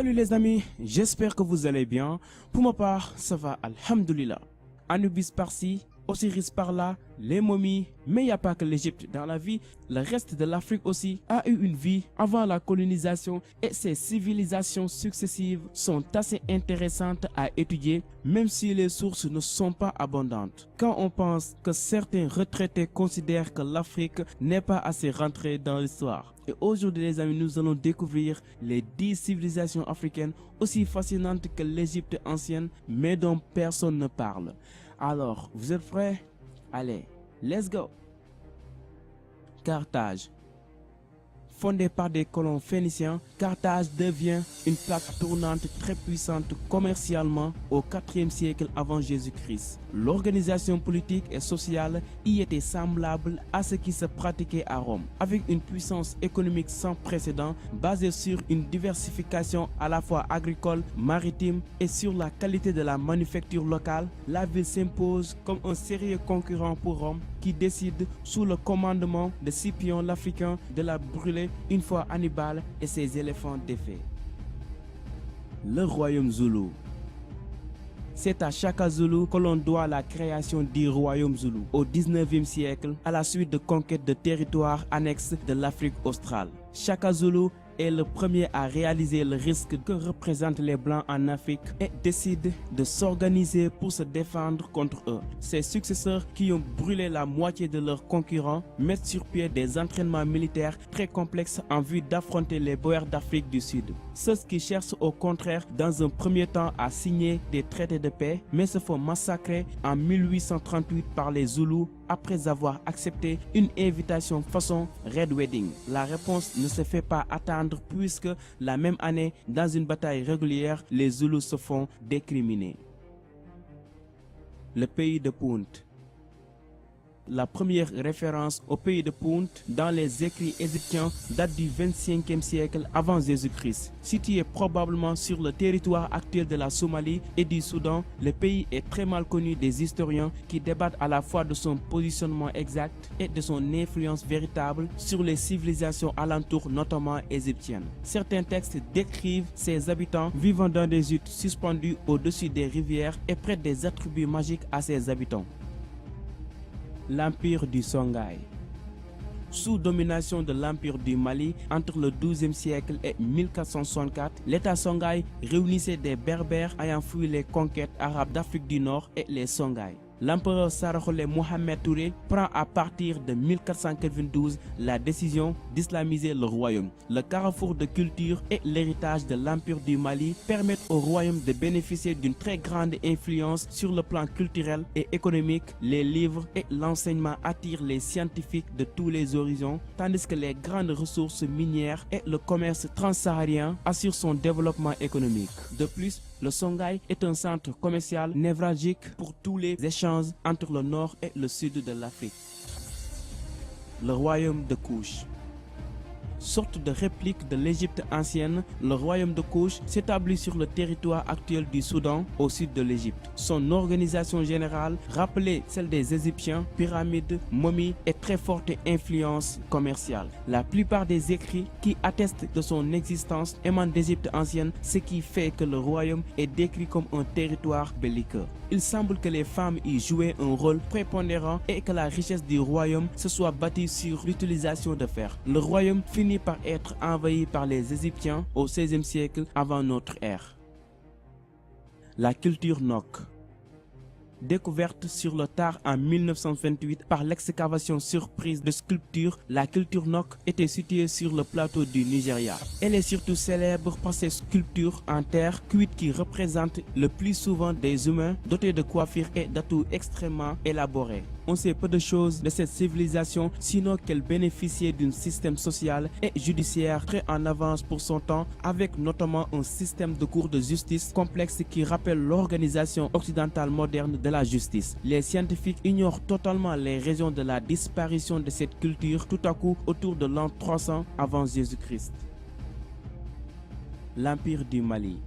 Salut les amis, j'espère que vous allez bien. Pour ma part, ça va, alhamdoulilah. Anubis par-ci, Osiris par-là, les momies, mais il n'y a pas que l'Égypte dans la vie. Le reste de l'Afrique aussi a eu une vie avant la colonisation et ces civilisations successives sont assez intéressantes à étudier, même si les sources ne sont pas abondantes. Quand on pense que certains retraités considèrent que l'Afrique n'est pas assez rentrée dans l'histoire. Et aujourd'hui les amis, nous allons découvrir les 10 civilisations africaines aussi fascinantes que l'Égypte ancienne, mais dont personne ne parle. Alors, vous êtes prêts? Allez, let's go! Carthage. Fondée par des colons phéniciens, Carthage devient une plaque tournante très puissante commercialement au IVe siècle avant Jésus-Christ. L'organisation politique et sociale y était semblable à ce qui se pratiquait à Rome. Avec une puissance économique sans précédent basée sur une diversification à la fois agricole, maritime et sur la qualité de la manufacture locale, la ville s'impose comme un sérieux concurrent pour Rome qui décide sous le commandement de Scipion l'Africain de la brûler une fois Hannibal et ses éléphants défaits. Le royaume Zoulou. C'est à Shaka Zulu que l'on doit la création du royaume Zoulou au 19e siècle à la suite de conquêtes de territoires annexes de l'Afrique australe. Shaka Zulu est le premier à réaliser le risque que représentent les Blancs en Afrique et décide de s'organiser pour se défendre contre eux. Ses successeurs, qui ont brûlé la moitié de leurs concurrents, mettent sur pied des entraînements militaires très complexes en vue d'affronter les Boers d'Afrique du Sud. Ceux qui cherchent au contraire dans un premier temps à signer des traités de paix, mais se font massacrer en 1838 par les Zoulous après avoir accepté une invitation façon Red Wedding. La réponse ne se fait pas attendre puisque la même année, dans une bataille régulière, les Zoulous se font décriminer. Le pays de Punt. La première référence au pays de Punt dans les écrits égyptiens date du 25e siècle avant Jésus-Christ. Situé probablement sur le territoire actuel de la Somalie et du Soudan, le pays est très mal connu des historiens qui débattent à la fois de son positionnement exact et de son influence véritable sur les civilisations alentours, notamment égyptiennes. Certains textes décrivent ses habitants vivant dans des huttes suspendues au-dessus des rivières et prêtent des attributs magiques à ses habitants. L'Empire du Songhai. Sous domination de l'Empire du Mali entre le XIIe siècle et 1464, l'État Songhai réunissait des Berbères ayant fui les conquêtes arabes d'Afrique du Nord et les Songhai. L'empereur Sarakhole Mohamed Touré prend à partir de 1492 la décision d'islamiser le royaume. Le carrefour de culture et l'héritage de l'Empire du Mali permettent au royaume de bénéficier d'une très grande influence sur le plan culturel et économique. Les livres et l'enseignement attirent les scientifiques de tous les horizons, tandis que les grandes ressources minières et le commerce transsaharien assurent son développement économique. De plus, le Songhai est un centre commercial névralgique pour tous les échanges entre le nord et le sud de l'Afrique. Le royaume de Kouch. Sorte de réplique de l'Égypte ancienne, le royaume de Kouch s'établit sur le territoire actuel du Soudan, au sud de l'Égypte. Son organisation générale rappelait celle des Égyptiens, pyramides, momies et très forte influence commerciale. La plupart des écrits qui attestent de son existence émanent d'Égypte ancienne, ce qui fait que le royaume est décrit comme un territoire belliqueux. Il semble que les femmes y jouaient un rôle prépondérant et que la richesse du royaume se soit bâtie sur l'utilisation de fer. Le royaume finit par être envahi par les Égyptiens au XVIe siècle avant notre ère. La culture Nok. Découverte sur le tard en 1928 par l'excavation surprise de sculptures, la culture Nok était située sur le plateau du Nigeria. Elle est surtout célèbre par ses sculptures en terre cuite qui représentent le plus souvent des humains dotés de coiffures et d'atouts extrêmement élaborés. On sait peu de choses de cette civilisation, sinon qu'elle bénéficiait d'un système social et judiciaire très en avance pour son temps, avec notamment un système de cours de justice complexe qui rappelle l'organisation occidentale moderne de la justice. Les scientifiques ignorent totalement les raisons de la disparition de cette culture tout à coup autour de l'an 300 avant Jésus-Christ. L'Empire du Mali.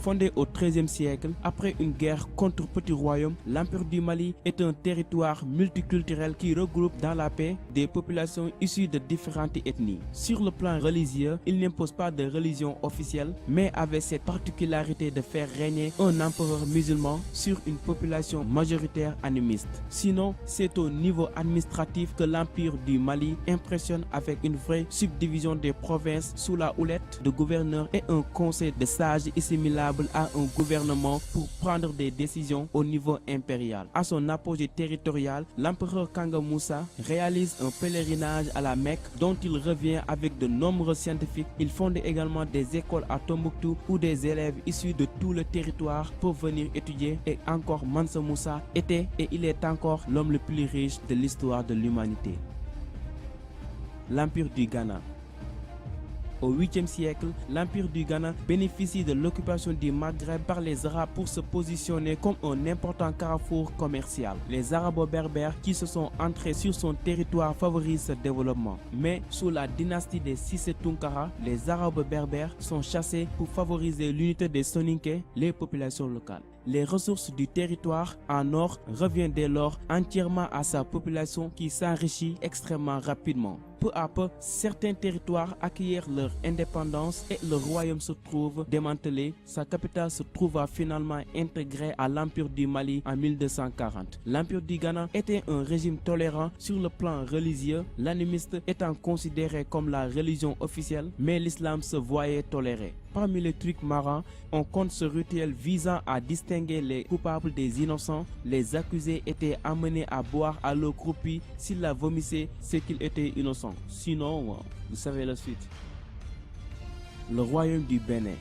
Fondé au XIIIe siècle, après une guerre contre Petit Royaume, l'Empire du Mali est un territoire multiculturel qui regroupe dans la paix des populations issues de différentes ethnies. Sur le plan religieux, il n'impose pas de religion officielle, mais avait cette particularité de faire régner un empereur musulman sur une population majoritaire animiste. Sinon, c'est au niveau administratif que l'Empire du Mali impressionne avec une vraie subdivision des provinces sous la houlette de gouverneurs et un conseil de sages assimilable à un gouvernement pour prendre des décisions au niveau impérial. À son apogée territorial, l'empereur Kanga Moussa réalise un pèlerinage à la Mecque dont il revient avec de nombreux scientifiques. Il fonde également des écoles à Tombouctou où des élèves issus de tout le territoire peuvent venir étudier, et encore Mansa Moussa était et il est encore l'homme le plus riche de l'histoire de l'humanité. L'Empire du Ghana. Au 8e siècle, l'Empire du Ghana bénéficie de l'occupation du Maghreb par les Arabes pour se positionner comme un important carrefour commercial. Les Arabo-berbères qui se sont entrés sur son territoire favorisent ce développement. Mais sous la dynastie des Cissé Tounkara, les Arabo-berbères sont chassés pour favoriser l'unité des Soninké, les populations locales. Les ressources du territoire en or reviennent dès lors entièrement à sa population qui s'enrichit extrêmement rapidement. Peu à peu, certains territoires acquièrent leur indépendance et le royaume se trouve démantelé. Sa capitale se trouva finalement intégrée à l'Empire du Mali en 1240. L'Empire du Ghana était un régime tolérant sur le plan religieux, l'animiste étant considéré comme la religion officielle, mais l'islam se voyait toléré. Parmi les trucs marrants, on compte ce rituel visant à distinguer les coupables des innocents. Les accusés étaient amenés à boire à l'eau croupie. S'ils la vomissaient, c'est qu'ils étaient innocents. Sinon, vous savez la suite. Le royaume du Bénin.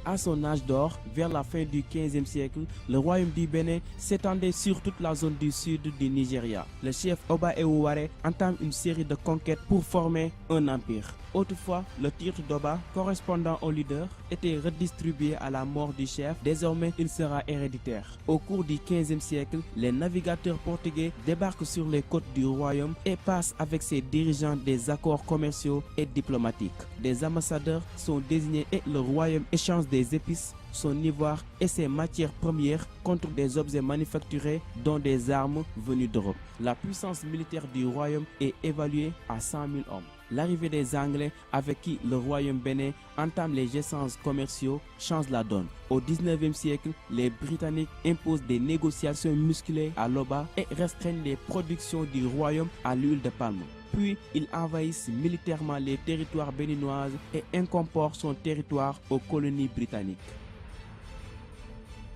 À son âge d'or, vers la fin du XVe siècle, le royaume du Bénin s'étendait sur toute la zone du sud du Nigeria. Le chef Oba Ewuware entame une série de conquêtes pour former un empire. Autrefois, le titre d'Oba, correspondant au leader, était redistribué à la mort du chef. Désormais, il sera héréditaire. Au cours du XVe siècle, les navigateurs portugais débarquent sur les côtes du royaume et passent avec ses dirigeants des accords commerciaux et diplomatiques. Des ambassadeurs sont désignés et le royaume échange des épices, son ivoire et ses matières premières contre des objets manufacturés dont des armes venues d'Europe. La puissance militaire du royaume est évaluée à 100 000 hommes. L'arrivée des Anglais avec qui le royaume bénin entame les échanges commerciaux change la donne. Au 19e siècle, les Britanniques imposent des négociations musclées à l'Oba et restreignent les productions du royaume à l'huile de palme. Puis, ils envahissent militairement les territoires béninoises et incorporent son territoire aux colonies britanniques.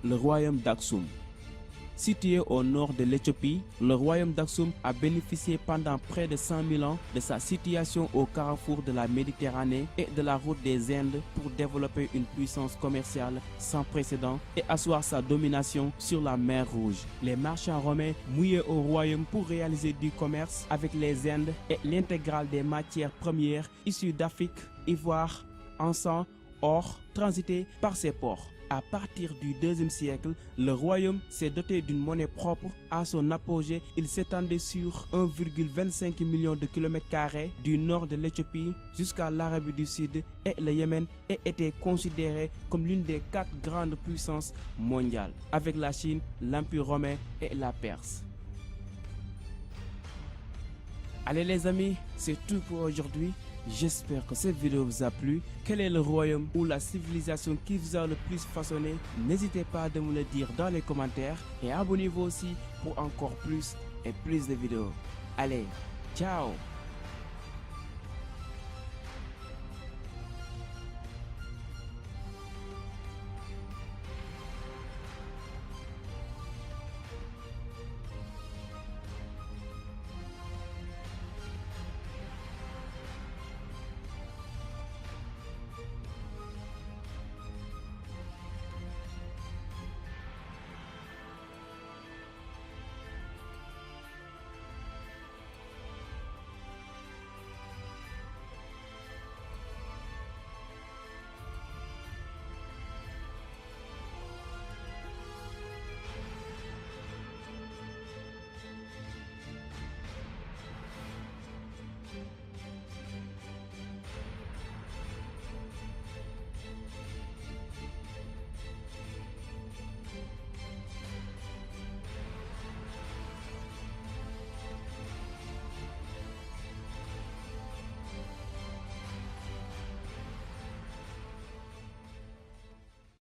Le royaume d'Aksum. Situé au nord de l'Éthiopie, le royaume d'Aksum a bénéficié pendant près de 100 000 ans de sa situation au carrefour de la Méditerranée et de la route des Indes pour développer une puissance commerciale sans précédent et asseoir sa domination sur la mer Rouge. Les marchands romains mouillaient au royaume pour réaliser du commerce avec les Indes et l'intégrale des matières premières issues d'Afrique, ivoire, encens, or, transité par ces ports. À partir du IIe siècle, le royaume s'est doté d'une monnaie propre. À son apogée, il s'étendait sur 1,25 million de kilomètres carrés du nord de l'Éthiopie jusqu'à l'Arabie du Sud et le Yémen et était considéré comme l'une des 4 grandes puissances mondiales, avec la Chine, l'Empire romain et la Perse. Allez les amis, c'est tout pour aujourd'hui. J'espère que cette vidéo vous a plu. Quel est le royaume ou la civilisation qui vous a le plus façonné? N'hésitez pas à me le dire dans les commentaires et abonnez-vous aussi pour encore plus et plus de vidéos. Allez, ciao!